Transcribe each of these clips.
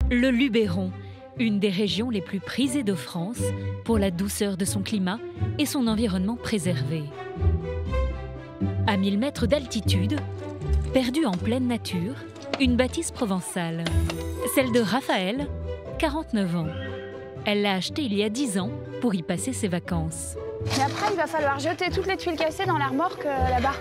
Le Luberon, une des régions les plus prisées de France pour la douceur de son climat et son environnement préservé. À 1000 mètres d'altitude, perdue en pleine nature, une bâtisse provençale, celle de Raphaël, 49 ans. Elle l'a achetée il y a 10 ans pour y passer ses vacances. Et après, il va falloir jeter toutes les tuiles cassées dans la remorque là-bas.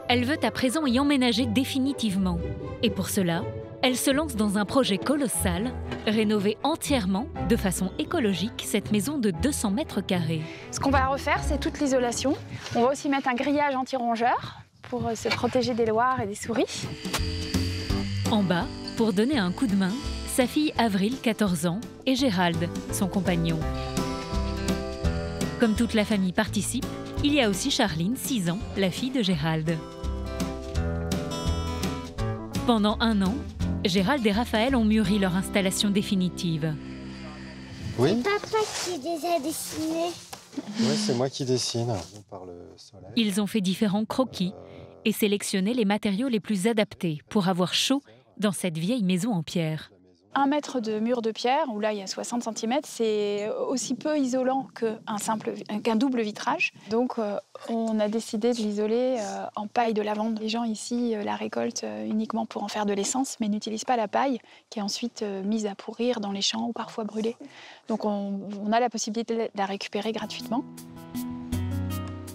Elle veut à présent y emménager définitivement. Et pour cela, elle se lance dans un projet colossal, rénover entièrement, de façon écologique, cette maison de 200 mètres carrés. Ce qu'on va refaire, c'est toute l'isolation. On va aussi mettre un grillage anti-rongeurs pour se protéger des loirs et des souris. En bas, pour donner un coup de main, sa fille Avril, 14 ans, et Gérald, son compagnon. Comme toute la famille participe, il y a aussi Charline, 6 ans, la fille de Gérald. Pendant 1 an, Gérald et Raphaël ont mûri leur installation définitive. Oui, C'est papa qui les a dessinés. oui, c'est moi qui dessine par le soleil. Ils ont fait différents croquis et sélectionné les matériaux les plus adaptés pour avoir chaud dans cette vieille maison en pierre. 1 mètre de mur de pierre, où là il y a 60 cm, c'est aussi peu isolant qu'un double vitrage. Donc on a décidé de l'isoler en paille de lavande. Les gens ici la récoltent uniquement pour en faire de l'essence, mais n'utilisent pas la paille, qui est ensuite mise à pourrir dans les champs ou parfois brûlée. Donc on a la possibilité de la récupérer gratuitement.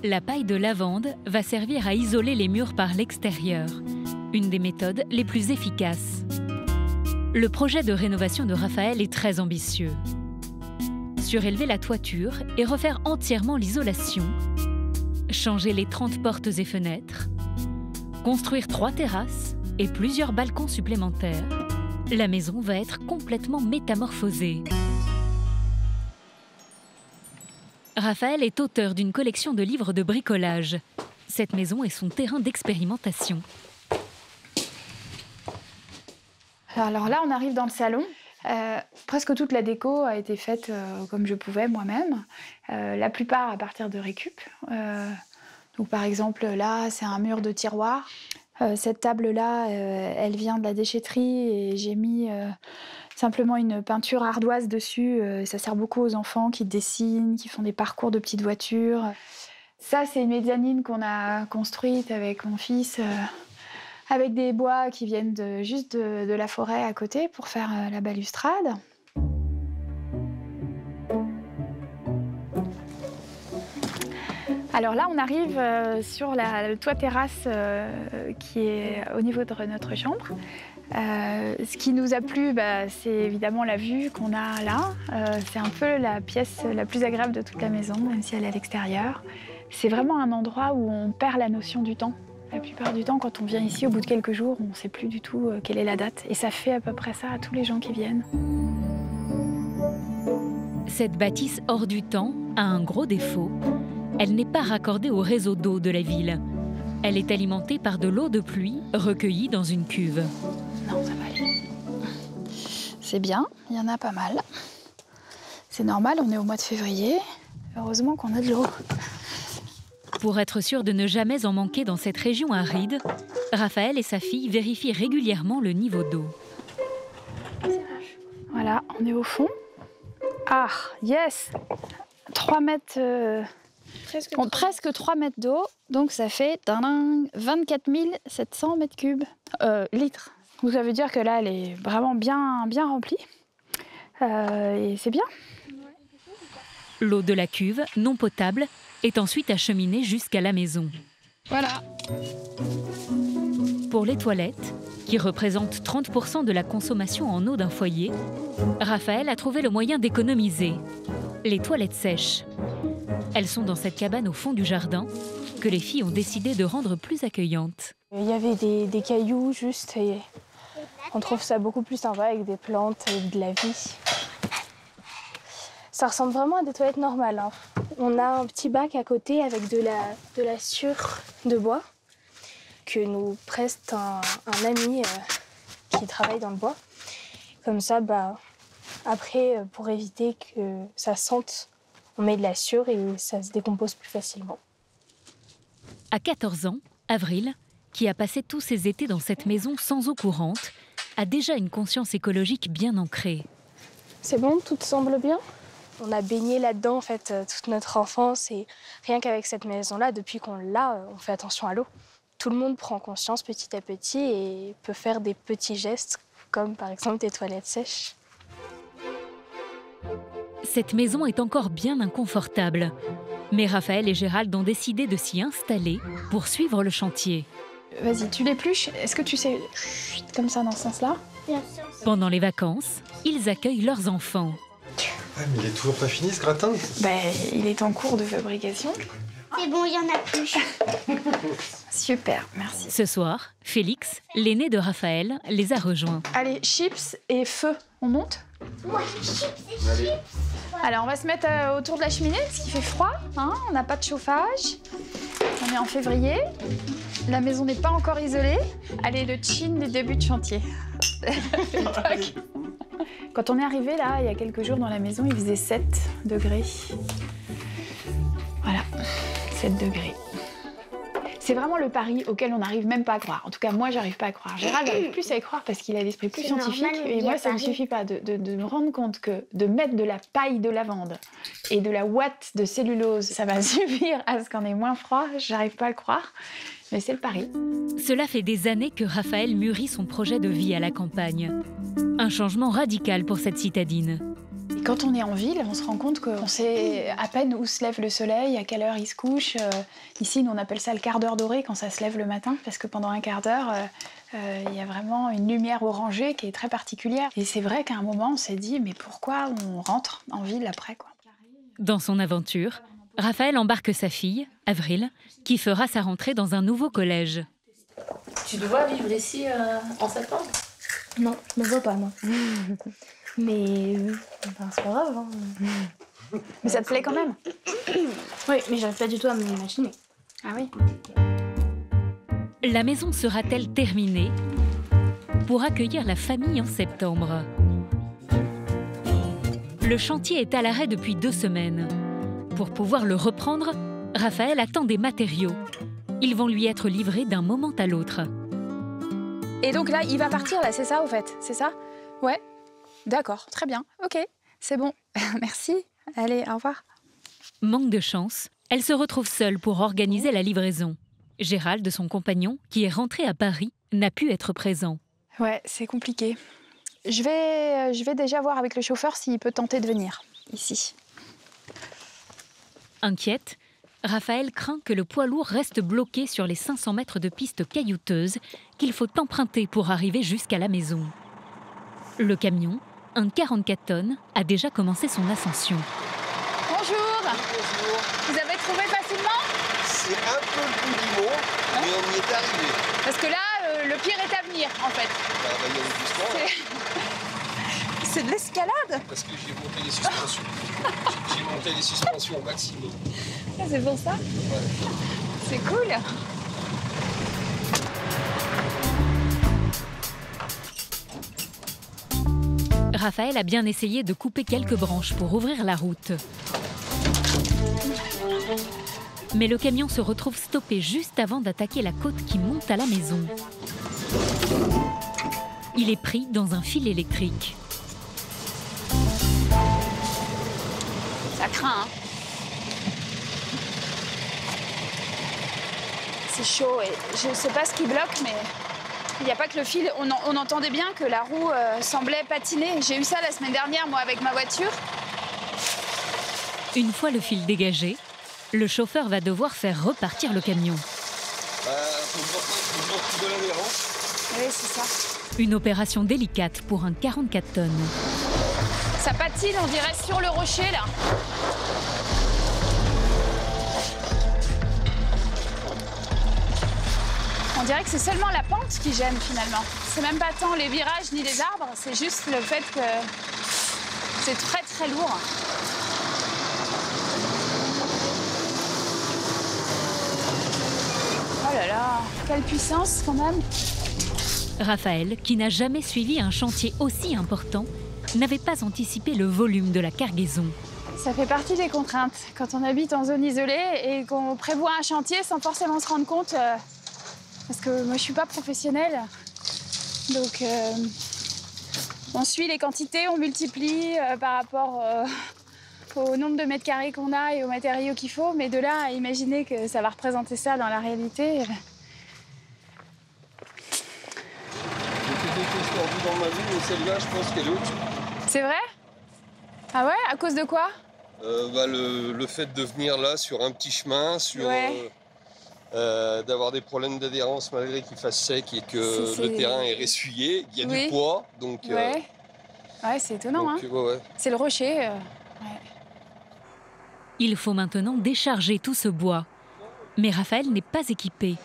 La paille de lavande va servir à isoler les murs par l'extérieur, une des méthodes les plus efficaces. Le projet de rénovation de Raphaël est très ambitieux. Surélever la toiture et refaire entièrement l'isolation, changer les 30 portes et fenêtres, construire 3 terrasses et plusieurs balcons supplémentaires, la maison va être complètement métamorphosée. Raphaël est auteur d'une collection de livres de bricolage. Cette maison est son terrain d'expérimentation. Alors là, on arrive dans le salon. Presque toute la déco a été faite comme je pouvais moi-même. La plupart à partir de récup. Donc par exemple, là, c'est un mur de tiroir. Cette table-là, elle vient de la déchetterie et j'ai mis simplement une peinture ardoise dessus. Ça sert beaucoup aux enfants qui dessinent, qui font des parcours de petites voitures. Ça, c'est une mezzanine qu'on a construite avec mon fils. Avec des bois qui viennent juste de la forêt à côté pour faire la balustrade. Alors là, on arrive sur le toit terrasse qui est au niveau de notre chambre. Ce qui nous a plu, c'est évidemment la vue qu'on a là. C'est un peu la pièce la plus agréable de toute la maison, même si elle est à l'extérieur. C'est vraiment un endroit où on perd la notion du temps. La plupart du temps, quand on vient ici, au bout de quelques jours, on ne sait plus du tout quelle est la date. Et ça fait à peu près ça à tous les gens qui viennent. Cette bâtisse hors du temps a un gros défaut. Elle n'est pas raccordée au réseau d'eau de la ville. Elle est alimentée par de l'eau de pluie recueillie dans une cuve. Non, ça va aller. C'est bien, il y en a pas mal. C'est normal, on est au mois de février. Heureusement qu'on a de l'eau. Pour être sûr de ne jamais en manquer dans cette région aride, Raphaël et sa fille vérifient régulièrement le niveau d'eau. Voilà, on est au fond. Ah, yes 3 mètres... presque 3 mètres d'eau, donc ça fait 24 700 mètres cubes. Litres. Donc ça veut dire que là, elle est vraiment bien remplie. Et c'est bien. L'eau de la cuve, non potable, est ensuite acheminée jusqu'à la maison. Voilà. Pour les toilettes, qui représentent 30% de la consommation en eau d'un foyer, Raphaël a trouvé le moyen d'économiser. Les toilettes sèches. Elles sont dans cette cabane au fond du jardin, que les filles ont décidé de rendre plus accueillante. Il y avait des cailloux juste et on trouve ça beaucoup plus sympa avec des plantes et de la vie. Ça ressemble vraiment à des toilettes normales, hein. On a un petit bac à côté avec de la sciure de bois que nous prête un ami qui travaille dans le bois. Comme ça, après, pour éviter que ça sente, on met de la sciure et ça se décompose plus facilement. À 14 ans, Avril, qui a passé tous ses étés dans cette maison sans eau courante, a déjà une conscience écologique bien ancrée. C'est bon, tout te semble bien? On a baigné là-dedans en fait toute notre enfance et rien qu'avec cette maison-là, depuis qu'on l'a, on fait attention à l'eau. Tout le monde prend conscience petit à petit et peut faire des petits gestes comme par exemple des toilettes sèches. Cette maison est encore bien inconfortable. Mais Raphaël et Gérald ont décidé de s'y installer pour suivre le chantier. Vas-y, tu l'épluches. Est-ce que tu sais... Comme ça, dans ce sens-là? Bien sûr. Pendant les vacances, ils accueillent leurs enfants. Ouais, mais il est toujours pas fini ce gratin. Il est en cours de fabrication. C'est bon, il y en a plus. Super, merci. Ce soir, Félix, l'aîné de Raphaël, les a rejoints. Allez, chips et feu. On monte? Ouais, chips et chips. Alors, on va se mettre autour de la cheminée parce qu'il fait froid. Hein, on n'a pas de chauffage. On est en février. La maison n'est pas encore isolée. Allez, le chin du début de chantier. Quand on est arrivé là, il y a quelques jours dans la maison, il faisait 7 degrés. Voilà, 7 degrés. C'est vraiment le pari auquel on n'arrive même pas à croire. En tout cas, moi, j'arrive pas à croire. Gérald arrive plus à y croire parce qu'il a l'esprit plus scientifique. normal, Et il y moi, a ça ne me Paris. suffit pas de me rendre compte que de mettre de la paille de lavande et de la ouate de cellulose, ça va suffire à ce qu'on ait moins froid. J'arrive pas à le croire, mais c'est le pari. Cela fait des années que Raphaël mûrit son projet de vie à la campagne. Un changement radical pour cette citadine. Et quand on est en ville, on se rend compte qu'on sait à peine où se lève le soleil, à quelle heure il se couche. Ici, nous, on appelle ça le quart d'heure doré quand ça se lève le matin, parce que pendant un quart d'heure, il y a vraiment une lumière orangée qui est très particulière. Et c'est vrai qu'à un moment, on s'est dit, mais pourquoi on rentre en ville après, quoi? Dans son aventure, Raphaël embarque sa fille, Avril, qui fera sa rentrée dans un nouveau collège. Tu te vois vivre ici en septembre? Non, je me vois pas, non. Mais c'est pas grave. Hein. Mais ça te plaît quand même? Oui, mais j'arrive pas du tout à m'imaginer. Ah oui. La maison sera-t-elle terminée pour accueillir la famille en septembre? Le chantier est à l'arrêt depuis 2 semaines. Pour pouvoir le reprendre, Raphaël attend des matériaux. Ils vont lui être livrés d'un moment à l'autre. Et donc là, il va partir, là, c'est ça, au fait? C'est ça? Ouais. D'accord, très bien. Ok, c'est bon. Merci. Allez, au revoir. Manque de chance, elle se retrouve seule pour organiser la livraison. Gérald, son compagnon, qui est rentré à Paris, n'a pu être présent. Ouais, c'est compliqué. Je vais déjà voir avec le chauffeur s'il peut tenter de venir ici. Inquiète, Raphaël craint que le poids lourd reste bloqué sur les 500 mètres de piste caillouteuse qu'il faut emprunter pour arriver jusqu'à la maison. Le camion, un 44 tonnes, a déjà commencé son ascension. Bonjour. Bonjour. Vous avez trouvé facilement? C'est un peu le bout du monde, mais on y est arrivé. Parce que là, le pire est à venir, en fait. On va y aller doucement, là, C'est de l'escalade. parce que j'ai monté les suspensions. J'ai monté les suspensions au maximum. Ah, c'est pour ça? C'est cool. Raphaël a bien essayé de couper quelques branches pour ouvrir la route. Mais le camion se retrouve stoppé juste avant d'attaquer la côte qui monte à la maison. Il est pris dans un fil électrique. Ça craint, hein. C'est chaud et je sais pas ce qui bloque, mais il n'y a pas que le fil. On entendait bien que la roue semblait patiner. J'ai eu ça la semaine dernière, moi, avec ma voiture. Une fois le fil dégagé, le chauffeur va devoir faire repartir le camion. Faut de l'adhérence. Oui, c'est ça. Une opération délicate pour un 44 tonnes. Ça patine, on dirait, sur le rocher, là. On dirait que c'est seulement la pente qui gêne, finalement. C'est même pas tant les virages ni les arbres, c'est juste le fait que c'est très, très lourd. Oh là là, quelle puissance, quand même. Raphaël, qui n'a jamais suivi un chantier aussi important, n'avait pas anticipé le volume de la cargaison. Ça fait partie des contraintes quand on habite en zone isolée et qu'on prévoit un chantier sans forcément se rendre compte. Parce que moi, je suis pas professionnelle. Donc, On suit les quantités, on multiplie par rapport au nombre de mètres carrés qu'on a et aux matériaux qu'il faut, mais de là à imaginer que ça va représenter ça dans la réalité. J'ai fait des tests tordus dans ma vie, mais celle-là, je pense qu'elle est au-dessus. C'est vrai? Ah ouais? À cause de quoi? Le fait de venir là sur un petit chemin, d'avoir des problèmes d'adhérence malgré qu'il fasse sec et que le terrain est ressuyé, il y a du poids, donc... Ouais, c'est étonnant, donc, hein. C'est le rocher. Il faut maintenant décharger tout ce bois. Mais Raphaël n'est pas équipée.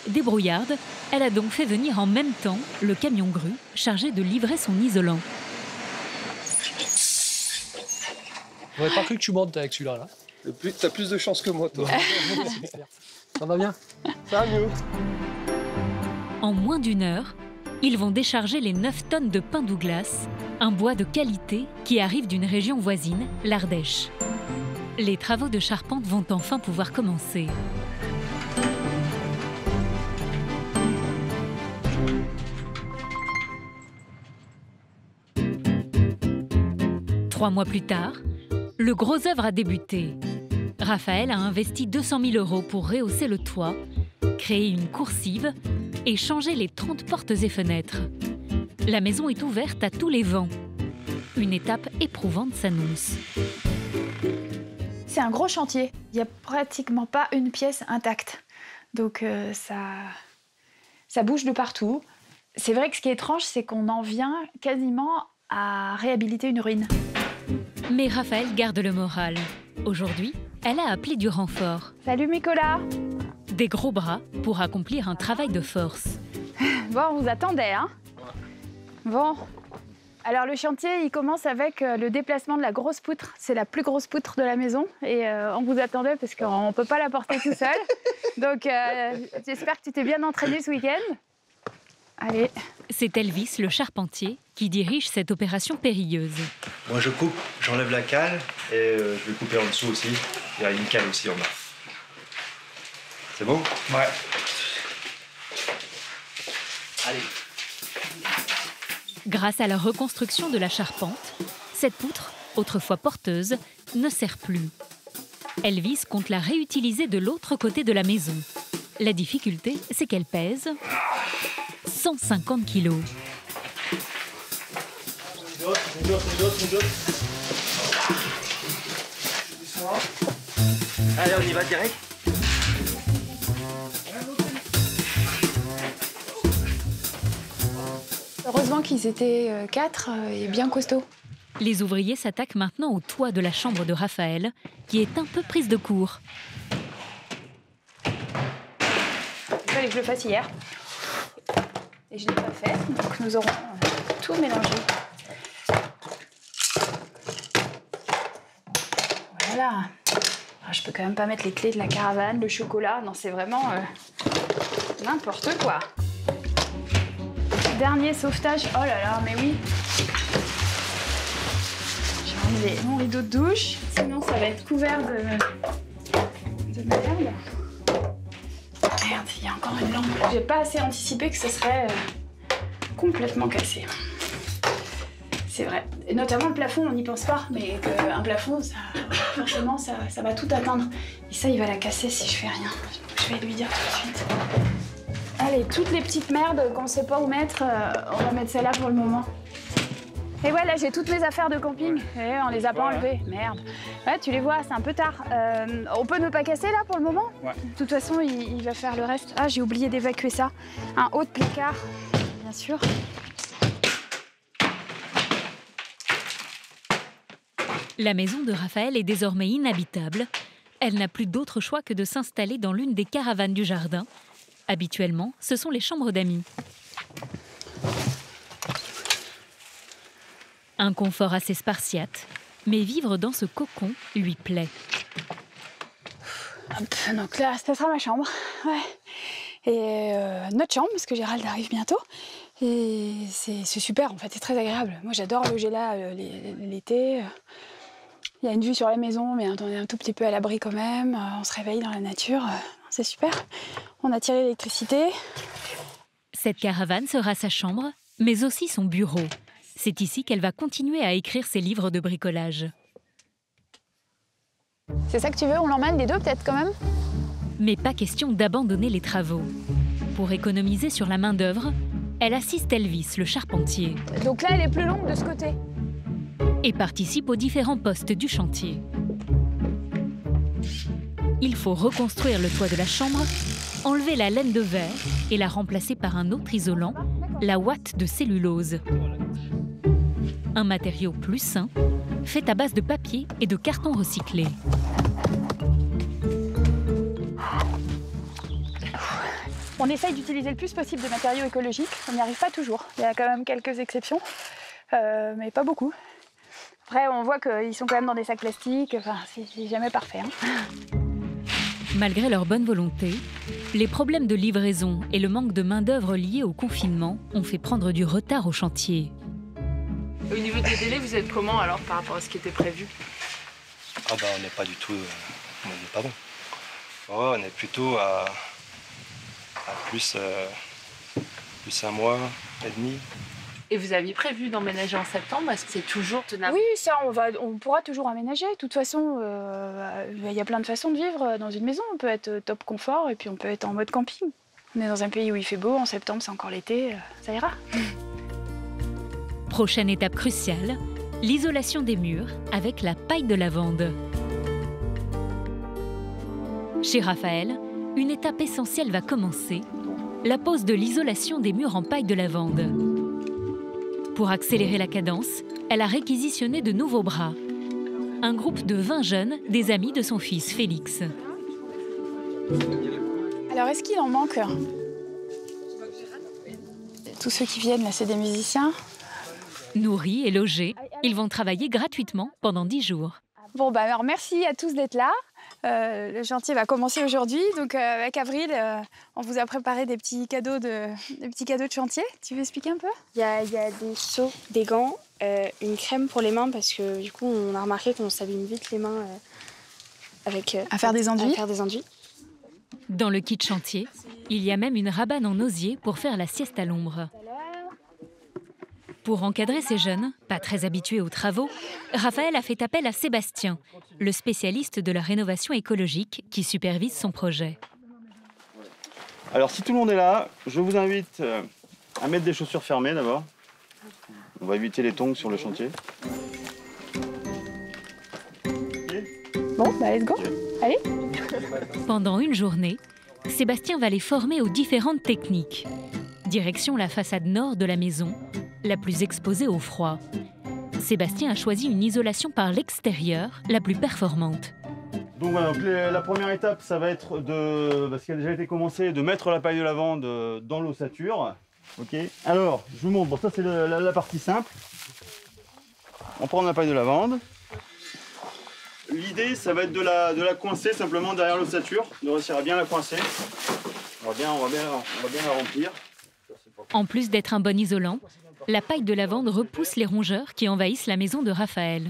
Débrouillarde, elle a donc fait venir en même temps le camion grue chargé de livrer son isolant. J'aurais pas cru que tu montes avec celui-là. Là. T'as plus de chance que moi, toi. Ça va bien? Ça va mieux. En moins d'une heure, ils vont décharger les 9 tonnes de pin Douglas, un bois de qualité qui arrive d'une région voisine, l'Ardèche. Les travaux de charpente vont enfin pouvoir commencer. Trois mois plus tard, le gros œuvre a débuté. Raphaël a investi 200 000 € pour rehausser le toit, créer une coursive et changer les 30 portes et fenêtres. La maison est ouverte à tous les vents. Une étape éprouvante s'annonce. C'est un gros chantier. Il n'y a pratiquement pas une pièce intacte. Donc ça bouge de partout. C'est vrai que ce qui est étrange, c'est qu'on en vient quasiment à réhabiliter une ruine. Mais Raphaël garde le moral. Aujourd'hui, elle a appelé du renfort. Salut Nicolas. Des gros bras pour accomplir un travail de force. Bon, on vous attendait, hein? Bon. Alors le chantier, il commence avec le déplacement de la grosse poutre. C'est la plus grosse poutre de la maison. Et on vous attendait parce qu'on ne peut pas la porter tout seul. Donc j'espère que tu t'es bien entraîné ce week-end. Allez. C'est Elvis, le charpentier, qui dirige cette opération périlleuse. Moi je coupe, j'enlève la cale et je vais couper en dessous aussi. Il y a une cale aussi en bas. C'est bon? Ouais. Allez. Grâce à la reconstruction de la charpente, cette poutre, autrefois porteuse, ne sert plus. Elvis compte la réutiliser de l'autre côté de la maison. La difficulté, c'est qu'elle pèse 150 kilos. Allez, on y va direct. Heureusement qu'ils étaient 4 et bien costauds. Les ouvriers s'attaquent maintenant au toit de la chambre de Raphaël, qui est un peu prise de court. Il fallait que je le fasse hier. Et je ne l'ai pas fait, donc nous aurons tout mélangé. Voilà. Alors, je peux quand même pas mettre les clés de la caravane, le chocolat. Non, c'est vraiment n'importe quoi. Dernier sauvetage. Oh là là, mais oui. J'ai enlevé mon rideau de douche. Sinon, ça va être couvert de merde. Merde, il y a encore une lampe. J'ai pas assez anticipé que ce serait complètement cassé. C'est vrai. Et notamment le plafond, on n'y pense pas, mais qu'un plafond, forcément, ça va tout atteindre. Et ça, il va la casser si je fais rien. Je vais lui dire tout de suite. Allez, toutes les petites merdes qu'on sait pas où mettre, on va mettre celle-là pour le moment. Et voilà, j'ai toutes mes affaires de camping. Et on les a pas enlevées. Merde. Ouais, tu les vois, c'est un peu tard. On peut ne pas casser là pour le moment? Ouais. De toute façon, il va faire le reste. Ah, j'ai oublié d'évacuer ça. Un haut de placard, bien sûr. La maison de Raphaël est désormais inhabitable. Elle n'a plus d'autre choix que de s'installer dans l'une des caravanes du jardin. Habituellement, ce sont les chambres d'amis. Un confort assez spartiate, mais vivre dans ce cocon lui plaît. Hop, donc là, ça sera ma chambre. Ouais. Et notre chambre, parce que Gérald arrive bientôt. Et c'est super, en fait, c'est très agréable. Moi, j'adore loger là l'été. Il y a une vue sur la maison, mais on est un tout petit peu à l'abri quand même. On se réveille dans la nature. C'est super. On a tiré l'électricité. Cette caravane sera sa chambre, mais aussi son bureau. C'est ici qu'elle va continuer à écrire ses livres de bricolage. C'est ça que tu veux? On l'emmène les deux peut-être quand même? Mais pas question d'abandonner les travaux. Pour économiser sur la main-d'œuvre, elle assiste Elvis, le charpentier. Donc là, elle est plus longue de ce côté. Et participe aux différents postes du chantier. Il faut reconstruire le toit de la chambre, enlever la laine de verre et la remplacer par un autre isolant, la ouate de cellulose. Un matériau plus sain, fait à base de papier et de carton recyclé. On essaye d'utiliser le plus possible de matériaux écologiques. On n'y arrive pas toujours. Il y a quand même quelques exceptions, mais pas beaucoup. Après, on voit qu'ils sont quand même dans des sacs plastiques. Enfin, c'est jamais parfait. Hein. Malgré leur bonne volonté, les problèmes de livraison et le manque de main-d'œuvre liés au confinement ont fait prendre du retard au chantier. Au niveau des délais, vous êtes comment alors par rapport à ce qui était prévu? Ah bah on n'est pas du tout... on n'est pas bon. Ouais, on est plutôt à plus un mois et demi. Et vous aviez prévu d'emménager en septembre? Est-ce que c'est toujours tenable? Oui, ça, on pourra toujours aménager. De toute façon, il y a plein de façons de vivre dans une maison. On peut être top confort et puis on peut être en mode camping. On est dans un pays où il fait beau, en septembre c'est encore l'été, ça ira. Prochaine étape cruciale, l'isolation des murs avec la paille de lavande. Chez Raphaël, une étape essentielle va commencer, la pose de l'isolation des murs en paille de lavande. Pour accélérer la cadence, elle a réquisitionné de nouveaux bras. Un groupe de 20 jeunes, des amis de son fils Félix. Alors, est-ce qu'il en manque? Tous ceux qui viennent, là, c'est des musiciens. Nourris et logés, ils vont travailler gratuitement pendant 10 jours. Bon, bah alors merci à tous d'être là. Le chantier va commencer aujourd'hui, donc avec Avril, on vous a préparé des petits cadeaux de chantier. Tu veux expliquer un peu? Il y a des seaux, des gants, une crème pour les mains parce que du coup on a remarqué qu'on s'abîme vite les mains à faire des enduits. Dans le kit chantier, il y a même une rabane en osier pour faire la sieste à l'ombre. Pour encadrer ces jeunes, pas très habitués aux travaux, Raphaël a fait appel à Sébastien, le spécialiste de la rénovation écologique qui supervise son projet. Alors si tout le monde est là, je vous invite à mettre des chaussures fermées d'abord. On va éviter les tongs sur le chantier. Bon, bah let's go. Allez. Pendant une journée, Sébastien va les former aux différentes techniques. Direction la façade nord de la maison, la plus exposée au froid. Sébastien a choisi une isolation par l'extérieur, la plus performante. Donc voilà, donc la première étape, ça va être parce qu'il a déjà été commencé, de mettre la paille de lavande dans l'ossature. Ok. Alors, je vous montre, bon ça c'est la partie simple. On prend la paille de lavande. L'idée, ça va être de la coincer simplement derrière l'ossature, de réussir à bien la coincer. On va bien la remplir. En plus d'être un bon isolant, la paille de lavande repousse les rongeurs qui envahissent la maison de Raphaël.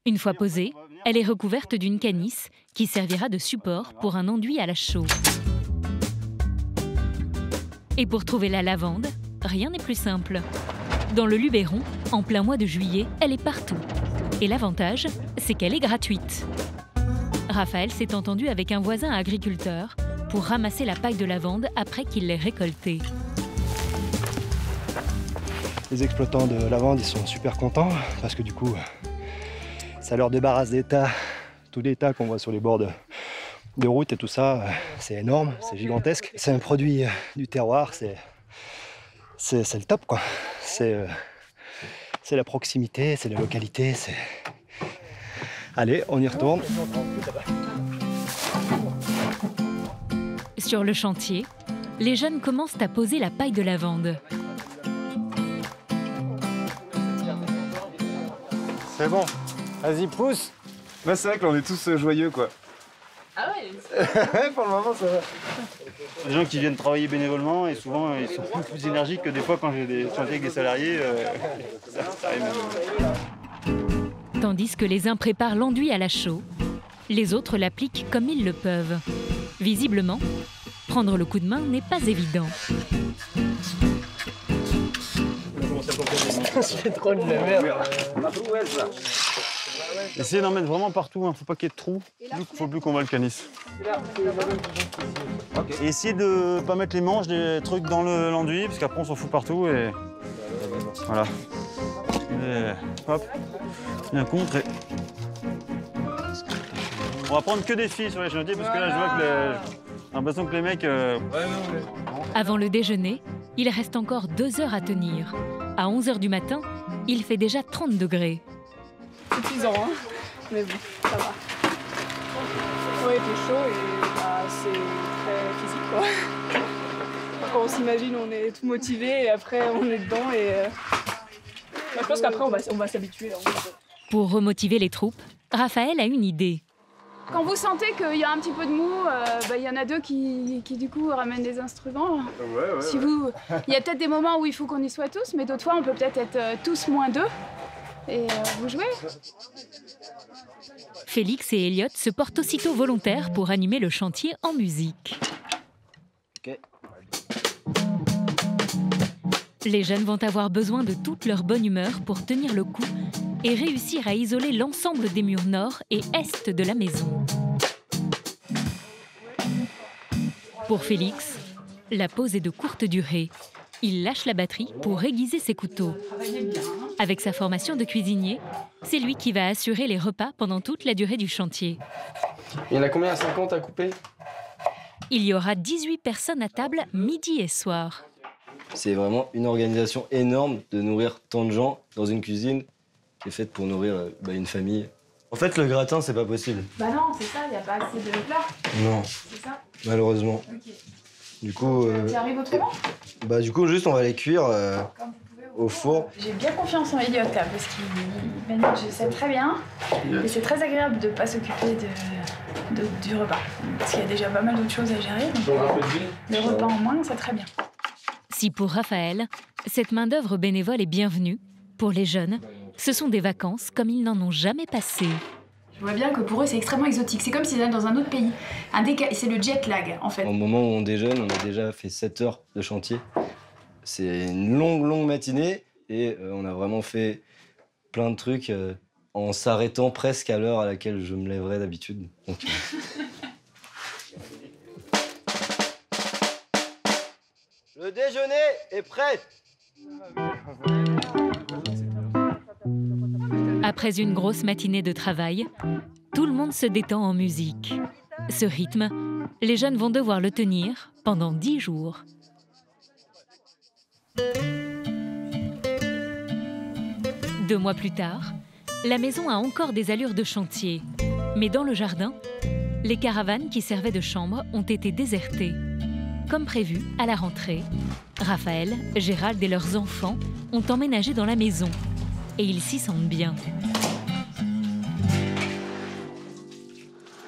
Une fois posée, elle est recouverte d'une canisse qui servira de support pour un enduit à la chaux. Et pour trouver la lavande, rien n'est plus simple. Dans le Luberon, en plein mois de juillet, elle est partout. Et l'avantage, c'est qu'elle est gratuite. Raphaël s'est entendu avec un voisin agriculteur pour ramasser la paille de lavande après qu'il l'ait récoltée. Les exploitants de lavande, ils sont super contents parce que du coup, ça leur débarrasse des tas, tous les tas qu'on voit sur les bords de route et tout ça. C'est énorme, c'est gigantesque. C'est un produit du terroir, c'est le top quoi. C'est la proximité, c'est la localité. Allez, on y retourne. Sur le chantier, les jeunes commencent à poser la paille de lavande. C'est bon, vas-y pousse. Là c'est vrai que là on est tous joyeux quoi. Ah ouais. Pour le moment ça va. Les gens qui viennent travailler bénévolement et souvent ils sont plus énergiques que des fois quand j'ai des chantiers avec des salariés. Ça arrive. Tandis que les uns préparent l'enduit à la chaux, les autres l'appliquent comme ils le peuvent. Visiblement, prendre le coup de main n'est pas évident. On va commencer C'est trop de la merde. Essayez d'en mettre vraiment partout, hein. Faut pas qu'il y ait de trous. Faut plus qu'on vulcanise. Et essayez de pas mettre les manches des trucs dans l'enduit, parce qu'après on s'en fout partout et voilà. Et hop, bien contre. Et... On va prendre que des filles sur les chantiers, parce que là je vois que j'ai l'impression que les mecs. Avant le déjeuner, il reste encore 2 heures à tenir. À 11 h du matin, il fait déjà 30 degrés. C'est épuisant, hein, mais bon, ça va. Ouais, il fait chaud et bah, c'est très physique, quoi. Quand on s'imagine, on est tout motivé et après on est dedans et je pense qu'après on va s'habituer. Pour remotiver les troupes, Raphaël a une idée. Quand vous sentez qu'il y a un petit peu de mou, il y en a 2 qui du coup ramènent des instruments. Si vous, il y a peut-être des moments où il faut qu'on y soit tous, mais d'autres fois on peut peut-être être tous moins 2 et vous jouez. Félix et Elliot se portent aussitôt volontaires pour animer le chantier en musique. Okay. Les jeunes vont avoir besoin de toute leur bonne humeur pour tenir le coup et réussir à isoler l'ensemble des murs nord et est de la maison. Pour Félix, la pause est de courte durée. Il lâche la batterie pour aiguiser ses couteaux. Avec sa formation de cuisinier, c'est lui qui va assurer les repas pendant toute la durée du chantier. Il y en a combien, 50 à couper? Il y aura 18 personnes à table midi et soir. C'est vraiment une organisation énorme de nourrir tant de gens dans une cuisine qui est faite pour nourrir une famille. En fait, le gratin, c'est pas possible. Bah non, c'est ça, il n'y a pas assez de plats. Non, c'est ça malheureusement. Okay. Du coup... Tu arrives autrement? Bah du coup, juste, on va les cuire au four. J'ai bien confiance en Elliot, là, parce qu'il manage ça très bien. Et c'est très agréable de ne pas s'occuper du repas. Parce qu'il y a déjà pas mal d'autres choses à gérer. Donc, le repas en moins, c'est très bien. Si pour Raphaël, cette main-d'œuvre bénévole est bienvenue, pour les jeunes, ce sont des vacances comme ils n'en ont jamais passé. Je vois bien que pour eux, c'est extrêmement exotique. C'est comme s'ils étaient dans un autre pays. C'est le jet lag, en fait. Au moment où on déjeune, on a déjà fait 7 heures de chantier. C'est une longue matinée et on a vraiment fait plein de trucs en s'arrêtant presque à l'heure à laquelle je me lèverais d'habitude. Donc, Le déjeuner est prêt. Après une grosse matinée de travail, tout le monde se détend en musique. Ce rythme, les jeunes vont devoir le tenir pendant 10 jours. Deux mois plus tard, la maison a encore des allures de chantier. Mais dans le jardin, les caravanes qui servaient de chambre ont été désertées. Comme prévu, à la rentrée, Raphaël, Gérald et leurs enfants ont emménagé dans la maison. Et ils s'y sentent bien.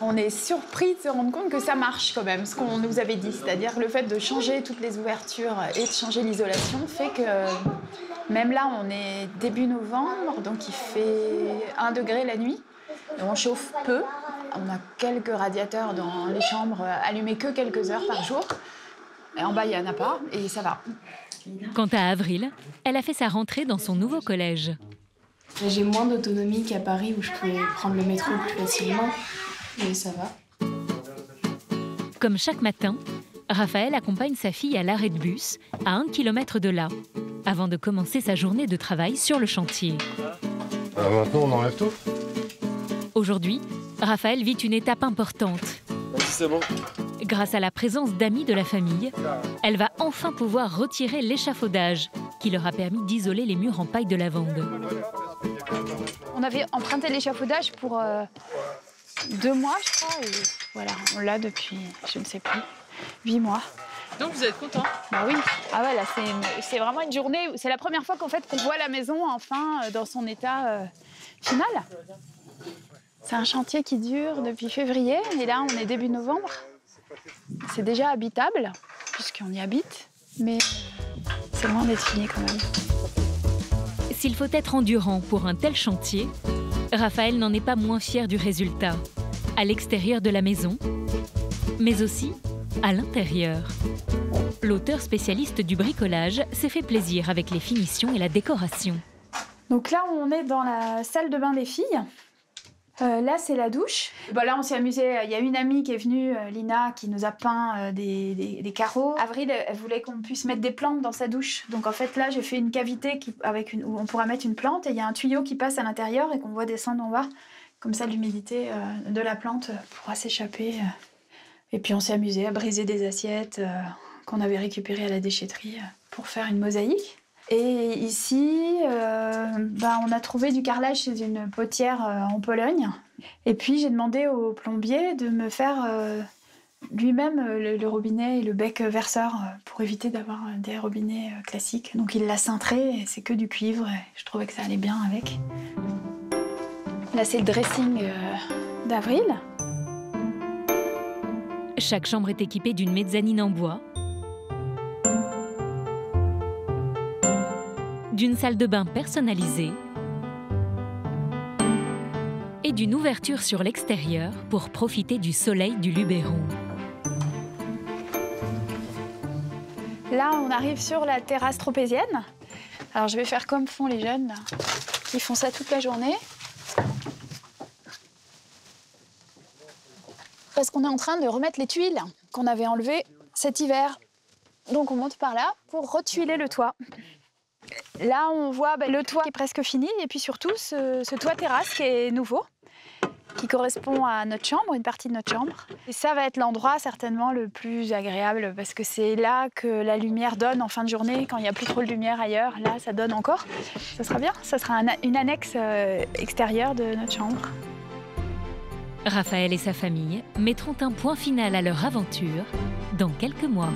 On est surpris de se rendre compte que ça marche quand même, ce qu'on nous avait dit. C'est-à-dire le fait de changer toutes les ouvertures et de changer l'isolation fait que même là, on est début novembre, donc il fait 1 degré la nuit. Et on chauffe peu. On a quelques radiateurs dans les chambres allumés que quelques heures par jour. Et en bas, il n'y en a pas et ça va. Quant à Avril, elle a fait sa rentrée dans son nouveau collège. J'ai moins d'autonomie qu'à Paris où je pouvais prendre le métro plus facilement, mais ça va. Comme chaque matin, Raphaël accompagne sa fille à l'arrêt de bus, à 1 km de là, avant de commencer sa journée de travail sur le chantier. Maintenant, on enlève tout. Aujourd'hui, Raphaël vit une étape importante. C'est bon. Grâce à la présence d'amis de la famille, elle va enfin pouvoir retirer l'échafaudage qui leur a permis d'isoler les murs en paille de lavande. On avait emprunté l'échafaudage pour 2 mois, je crois, et voilà, on l'a depuis, je ne sais plus, 8 mois. Donc vous êtes content? Bah oui. Ah ouais, là, c'est vraiment une journée, c'est la première fois qu'on voit la maison enfin dans son état final. C'est un chantier qui dure depuis février, et là, on est début novembre. C'est déjà habitable, puisqu'on y habite, mais c'est loin d'être fini quand même. S'il faut être endurant pour un tel chantier, Raphaël n'en est pas moins fier du résultat, à l'extérieur de la maison, mais aussi à l'intérieur. L'auteur spécialiste du bricolage s'est fait plaisir avec les finitions et la décoration. Donc là, on est dans la salle de bain des filles. Là, c'est la douche. Bon, là, on s'est amusé. Il y a une amie qui est venue, Lina, qui nous a peint des carreaux. Avril, elle voulait qu'on puisse mettre des plantes dans sa douche. Donc en fait, là, j'ai fait une cavité où on pourra mettre une plante. Et il y a un tuyau qui passe à l'intérieur et qu'on voit descendre en bas. Comme ça, l'humidité de la plante pourra s'échapper. Et puis, on s'est amusé à briser des assiettes qu'on avait récupérées à la déchetterie pour faire une mosaïque. Et ici, on a trouvé du carrelage chez une potière en Pologne. Et puis, j'ai demandé au plombier de me faire lui-même le robinet et le bec verseur pour éviter d'avoir des robinets classiques. Donc, il l'a cintré et c'est que du cuivre. Et je trouvais que ça allait bien avec. Là, c'est le dressing d'Avril. Chaque chambre est équipée d'une mezzanine en bois, d'une salle de bain personnalisée et d'une ouverture sur l'extérieur pour profiter du soleil du Luberon. Là, on arrive sur la terrasse tropézienne. Alors, je vais faire comme font les jeunes, là, qui font ça toute la journée. Parce qu'on est en train de remettre les tuiles qu'on avait enlevées cet hiver. Donc, on monte par là pour retuiler le toit. Là, on voit le toit qui est presque fini et puis surtout ce toit terrasse qui est nouveau, qui correspond à notre chambre, une partie de notre chambre. Et ça va être l'endroit certainement le plus agréable parce que c'est là que la lumière donne en fin de journée, quand il n'y a plus trop de lumière ailleurs. Là, ça donne encore. Ça sera bien. Ça sera une annexe extérieure de notre chambre. Raphaël et sa famille mettront un point final à leur aventure dans quelques mois.